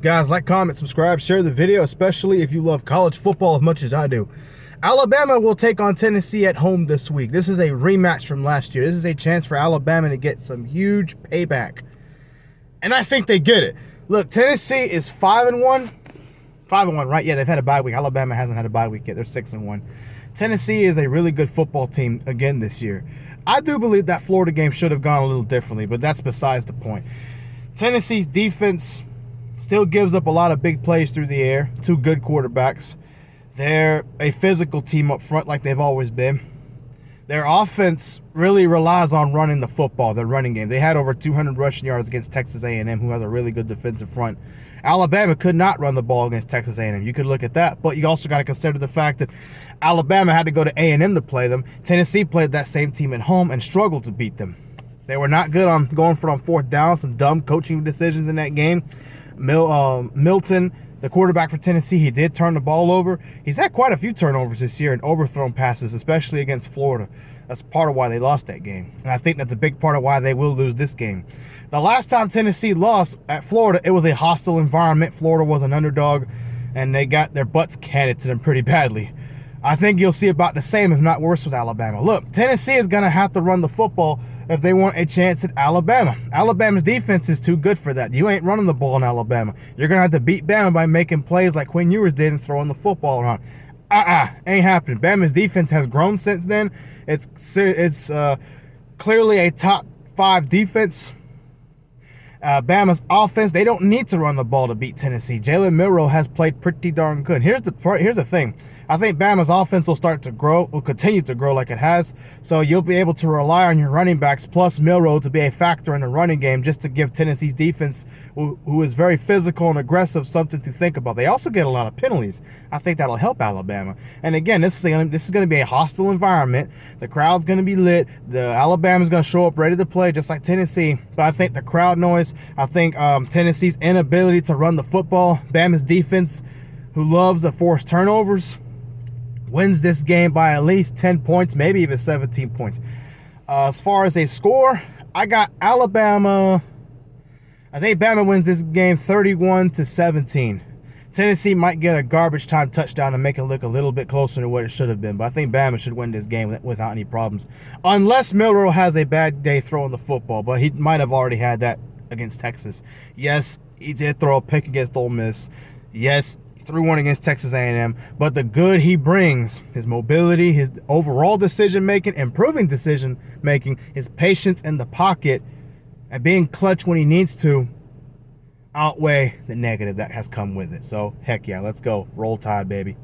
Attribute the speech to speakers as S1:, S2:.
S1: Guys, like, comment, subscribe, share the video, especially if you love college football as much as I do. Alabama will take on Tennessee at home this week. This is a rematch from last year. This is a chance for Alabama to get some huge payback. And I think they get it. Look, Tennessee is 5-1. 5-1, right? Yeah, they've had a bye week. Alabama hasn't had a bye week yet. They're 6-1. Tennessee is a really good football team again this year. I do believe that Florida game should have gone a little differently, but that's besides the point. Tennessee's defense still gives up a lot of big plays through the air. Two good quarterbacks. They're a physical team up front like they've always been. Their offense really relies on running the football, their running game. They had over 200 rushing yards against Texas A&M, who has a really good defensive front. Alabama could not run the ball against Texas A&M. You could look at that, but you also got to consider the fact that Alabama had to go to A&M to play them. Tennessee played that same team at home and struggled to beat them. They were not good on going for it on fourth down. Some dumb coaching decisions in that game. Milton, the quarterback for Tennessee, he did turn the ball over. He's had quite a few turnovers this year and overthrown passes, especially against Florida. That's part of why they lost that game. And I think that's a big part of why they will lose this game. The last time Tennessee lost at Florida, it was a hostile environment. Florida was an underdog, and they got their butts handed to them pretty badly. I think you'll see about the same, if not worse, with Alabama. Look, Tennessee is going to have to run the football if they want a chance at Alabama. Alabama's defense is too good for that. You ain't running the ball in Alabama. You're going to have to beat Bama by making plays like Quinn Ewers did and throwing the football around. Ain't happening. Bama's defense has grown since then. It's clearly a top 5 defense. Bama's offense, they don't need to run the ball to beat Tennessee. Jalen Milroe has played pretty darn good. Here's the thing. I think Bama's offense will continue to grow like it has. So you'll be able to rely on your running backs plus Milroe to be a factor in the running game, just to give Tennessee's defense, who is very physical and aggressive, something to think about. They also get a lot of penalties. I think that'll help Alabama. And again, this is going to be a hostile environment. The crowd's going to be lit. Alabama's going to show up ready to play, just like Tennessee. But I think the crowd noise, I think Tennessee's inability to run the football, Bama's defense, who loves to force turnovers, wins this game by at least 10 points, maybe even 17 points. As far as a score, I got Alabama. I think Bama wins this game 31-17. Tennessee might get a garbage time touchdown and make it look a little bit closer to what it should have been, but I think Bama should win this game without any problems. Unless Milroe has a bad day throwing the football, but he might have already had that against Texas. Yes, he did throw a pick against Ole Miss. Yes, threw one against Texas A&M, but the good he brings, his mobility, his overall decision-making, improving decision-making, his patience in the pocket, and being clutch when he needs to, outweigh the negative that has come with it. So, heck yeah, let's go. Roll Tide, baby.